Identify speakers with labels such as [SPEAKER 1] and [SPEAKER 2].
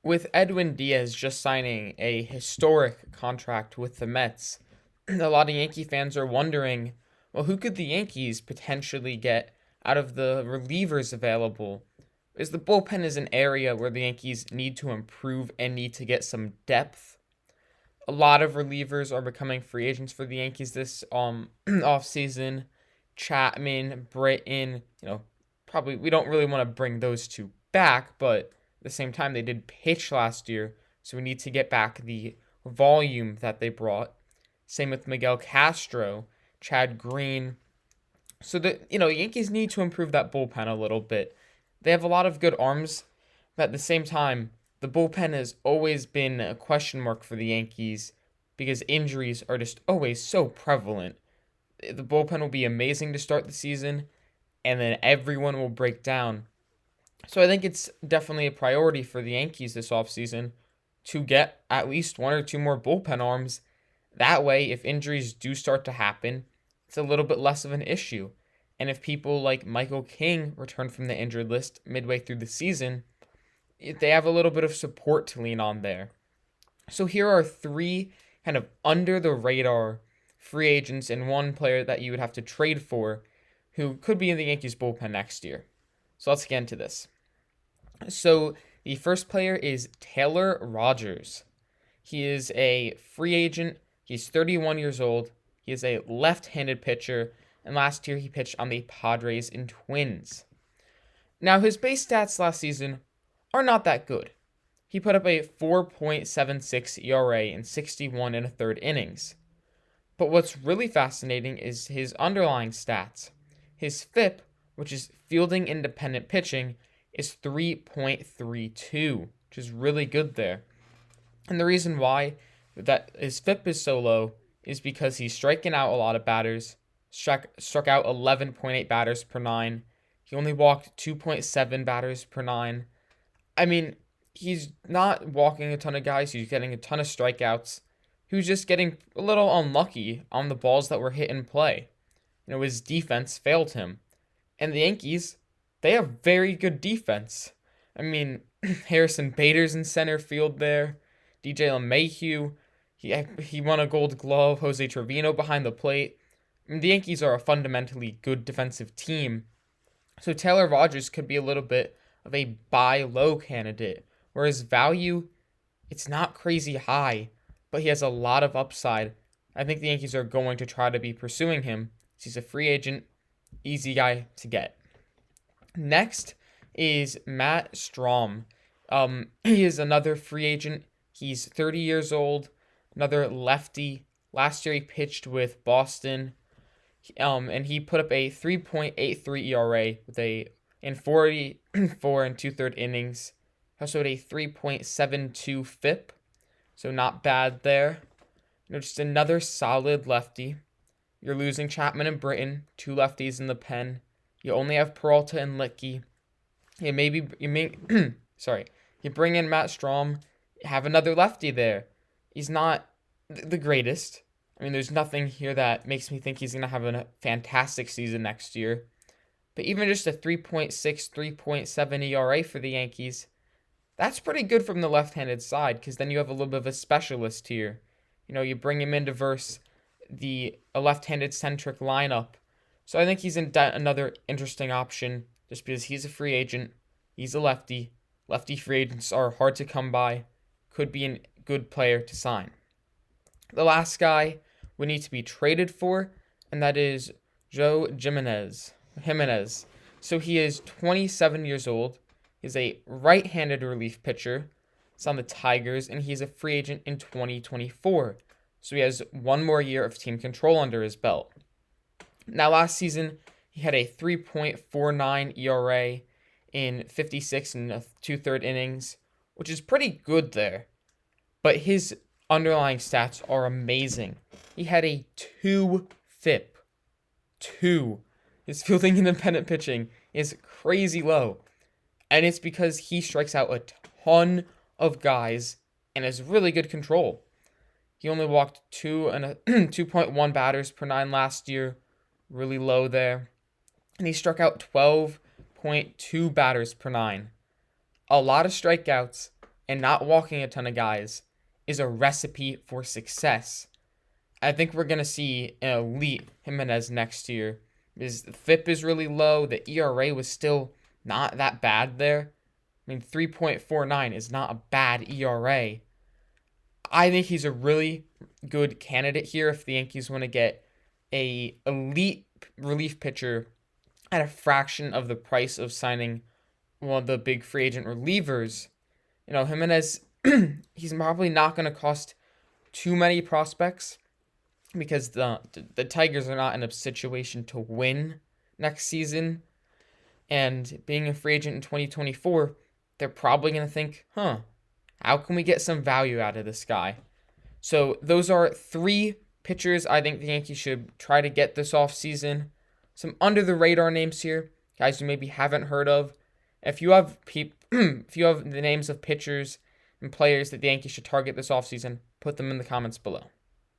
[SPEAKER 1] With Edwin Diaz just signing a historic contract with the Mets, a lot of Yankee fans are wondering, well, who could the Yankees potentially get out of the relievers available? Because the bullpen is an area where the Yankees need to improve and need to get some depth. A lot of relievers are becoming free agents for the Yankees this offseason. Chapman, Britton, probably we don't really want to bring those two back, but at the same time they did pitch last year, so we need to get back the volume that they brought. Same with Miguel Castro, Chad Green. So Yankees need to improve that bullpen a little bit. They have a lot of good arms, but at the same time, the bullpen has always been a question mark for the Yankees because injuries are just always so prevalent. The bullpen will be amazing to start the season, and then everyone will break down. So I think it's definitely a priority for the Yankees this offseason to get at least one or two more bullpen arms. That way, if injuries do start to happen, it's a little bit less of an issue. And if people like Michael King return from the injured list midway through the season, they have a little bit of support to lean on there. So here are three kind of under the radar free agents and one player that you would have to trade for who could be in the Yankees bullpen next year. So let's get into this. So the first player is Taylor Rogers. He is a free agent. He's 31 years old. He is a left-handed pitcher, and last year he pitched on the Padres and Twins. Now, his base stats last season are not that good. He put up a 4.76 ERA in 61 and a third innings. But what's really fascinating is his underlying stats. His FIP, which is fielding independent pitching, is 3.32, which is really good there. And the reason why that his FIP is so low is because he's striking out a lot of batters, struck out 11.8 batters per nine. He only walked 2.7 batters per nine. I mean, he's not walking a ton of guys. He's getting a ton of strikeouts. He was just getting a little unlucky on the balls that were hit in play. His defense failed him. And the Yankees, they have very good defense. I mean, Harrison Bader's in center field there. DJ LeMahieu, he won a Gold Glove. Jose Trevino behind the plate. I mean, the Yankees are a fundamentally good defensive team. So Taylor Rogers could be a little bit of a buy low candidate, where his value, it's not crazy high, but he has a lot of upside. I think the Yankees are going to try to be pursuing him. He's a free agent, easy guy to get. Next is Matt Strahm. He is another free agent. He's 30 years old, another lefty. Last year he pitched with Boston, and he put up a 3.83 ERA in 44 and two-third innings. He also had a 3.72 FIP, so not bad there. Just another solid lefty. You're losing Chapman and Britton, two lefties in the pen. You only have Peralta and Licky. You bring in Matt Strahm, have another lefty there. He's not the greatest. I mean, there's nothing here that makes me think he's going to have a fantastic season next year. But even just a 3.6, 3.7 ERA for the Yankees, that's pretty good from the left-handed side, because then you have a little bit of a specialist here. You bring him in to verse a left-handed centric lineup. So I think he's another interesting option just because he's a free agent. He's a lefty. Lefty free agents are hard to come by. Could be a good player to sign. The last guy we need to be traded for, and that is Joe Jimenez. So he is 27 years old. He's a right-handed relief pitcher. He's on the Tigers, and he's a free agent in 2024. So he has one more year of team control under his belt. Now, last season, he had a 3.49 ERA in 56 and two-third innings, which is pretty good there. But his underlying stats are amazing. He had a 2 FIP. 2. His fielding independent pitching is crazy low. And it's because he strikes out a ton of guys and has really good control. He only walked 2.1 batters per nine last year. Really low there. And he struck out 12.2 batters per nine. A lot of strikeouts and not walking a ton of guys is a recipe for success. I think we're going to see an elite Jimenez next year. His FIP is really low. The ERA was still not that bad there. I mean, 3.49 is not a bad ERA. I think he's a really good candidate here if the Yankees want to get a elite relief pitcher at a fraction of the price of signing one of the big free agent relievers. Jimenez, he's probably not going to cost too many prospects because the Tigers are not in a situation to win next season. And being a free agent in 2024, they're probably going to think, how can we get some value out of this guy? So those are 3 pitchers I think the Yankees should try to get this offseason. Some under-the-radar names here, guys you maybe haven't heard of. If you have if you have the names of pitchers and players that the Yankees should target this offseason, put them in the comments below.